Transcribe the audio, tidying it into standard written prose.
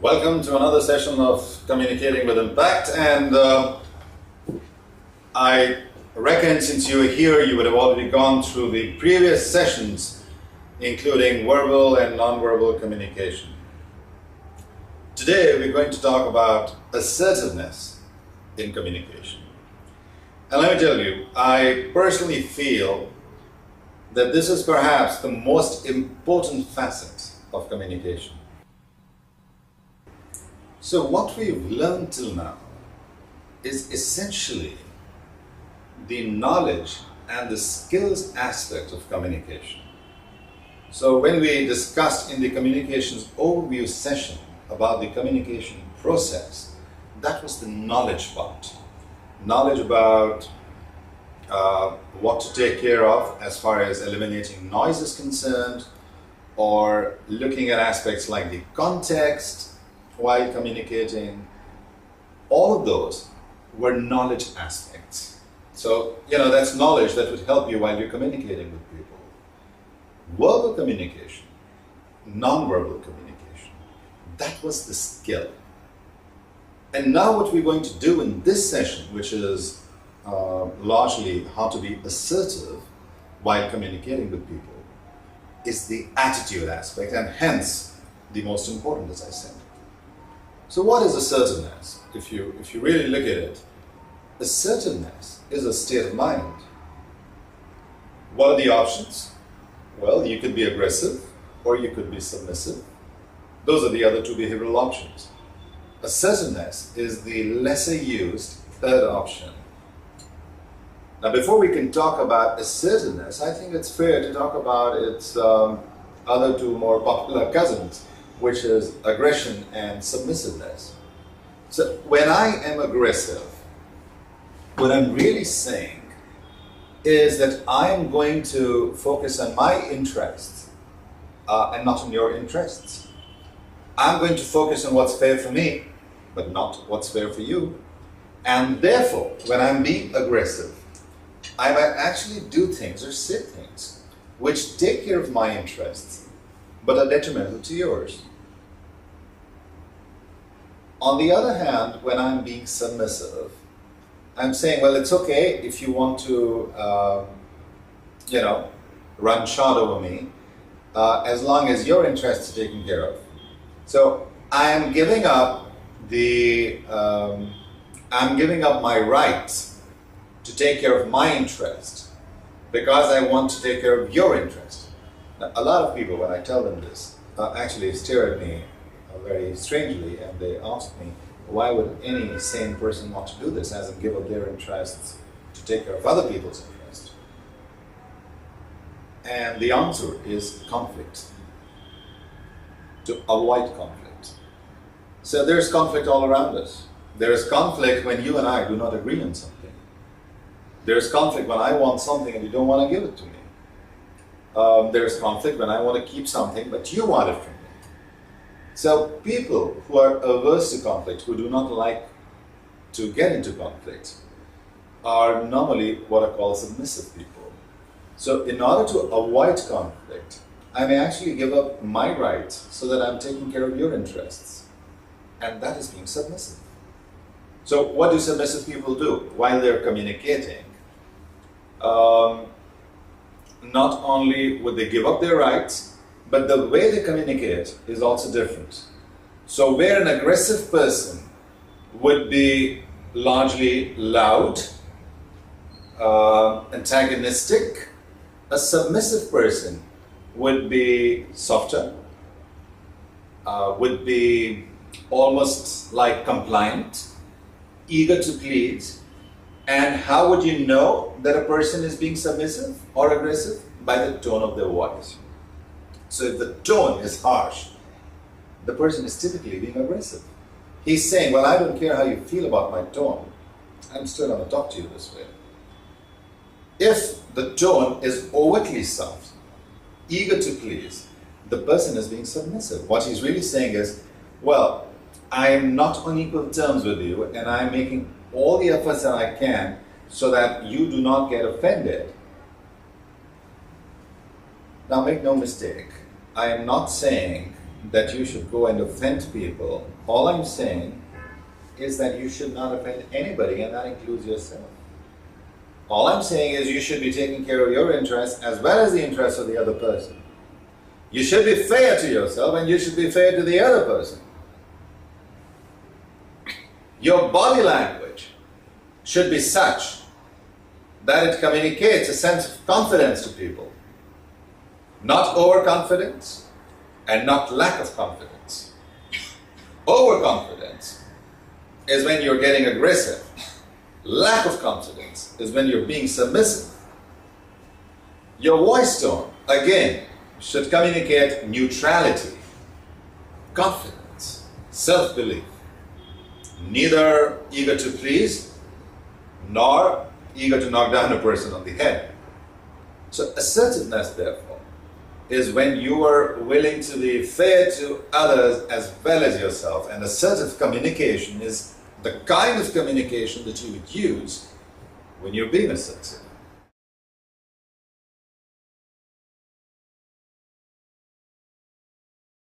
Welcome to another session of Communicating with Impact, and I reckon since you are here, you would have already gone through the previous sessions, including verbal and non-verbal communication. Today, we're going to talk about assertiveness in communication. And let me tell you, I personally feel that this is perhaps the most important facet of communication. So what we've learned till now is essentially the knowledge and the skills aspect of communication. So when we discussed in the communications overview session about the communication process, that was the knowledge part. Knowledge about what to take care of as far as eliminating noise is concerned, or looking at aspects like the context while communicating. All of those were knowledge aspects. So, that's knowledge that would help you while you're communicating with people. Verbal communication, non-verbal communication, that was the skill. And now what we're going to do in this session, which is largely how to be assertive while communicating with people, is the attitude aspect, and hence the most important, as I said. So what is assertiveness? If you really look at it, assertiveness is a state of mind. What are the options? Well, you could be aggressive or you could be submissive. Those are the other two behavioral options. Assertiveness is the lesser used third option. Now, before we can talk about assertiveness, I think it's fair to talk about its other two more popular cousins, which is aggression and submissiveness. So when I am aggressive, what I'm really saying is that I am going to focus on my interests and not on your interests. I'm going to focus on what's fair for me, but not what's fair for you. And therefore, when I'm being aggressive, I might actually do things or say things which take care of my interests, but are detrimental to yours. On the other hand, when I'm being submissive, I'm saying, well, it's okay if you want to, run short over me, as long as your interests are taken care of. So I'm giving up my rights to take care of my interest because I want to take care of your interest. Now, a lot of people, when I tell them this, actually stare at me very strangely, and they ask me, why would any sane person want to do this, as in give up their interests to take care of other people's interests? And the answer is conflict, to avoid conflict. So there's conflict all around us. There is conflict when you and I do not agree on something. There's conflict when I want something and you don't want to give it to me. There's conflict when I want to keep something but you want it from me. So people who are averse to conflict, who do not like to get into conflict, are normally what are called submissive people. So in order to avoid conflict, I may actually give up my rights so that I'm taking care of your interests. And that is being submissive. So what do submissive people do while they're communicating? Not only would they give up their rights, but the way they communicate is also different. So where an aggressive person would be largely loud, antagonistic, a submissive person would be softer, would be almost like compliant, eager to please. And how would you know that a person is being submissive or aggressive? By the tone of their voice. So if the tone is harsh, the person is typically being aggressive. He's saying, well, I don't care how you feel about my tone, I'm still going to talk to you this way. If the tone is overtly soft, eager to please, the person is being submissive. What he's really saying is, well, I am not on equal terms with you, and I'm making all the efforts that I can so that you do not get offended. Now make no mistake, I am not saying that you should go and offend people. All I'm saying is that you should not offend anybody, and that includes yourself. All I'm saying is you should be taking care of your interests as well as the interests of the other person. You should be fair to yourself and you should be fair to the other person. Your body language should be such that it communicates a sense of confidence to people. Not overconfidence and not lack of confidence. Overconfidence is when you're getting aggressive. Lack of confidence is when you're being submissive. Your voice tone, again, should communicate neutrality, confidence, self-belief. Neither eager to please, nor eager to knock down a person on the head. So assertiveness, therefore, is when you are willing to be fair to others as well as yourself. And assertive communication is the kind of communication that you would use when you're being assertive.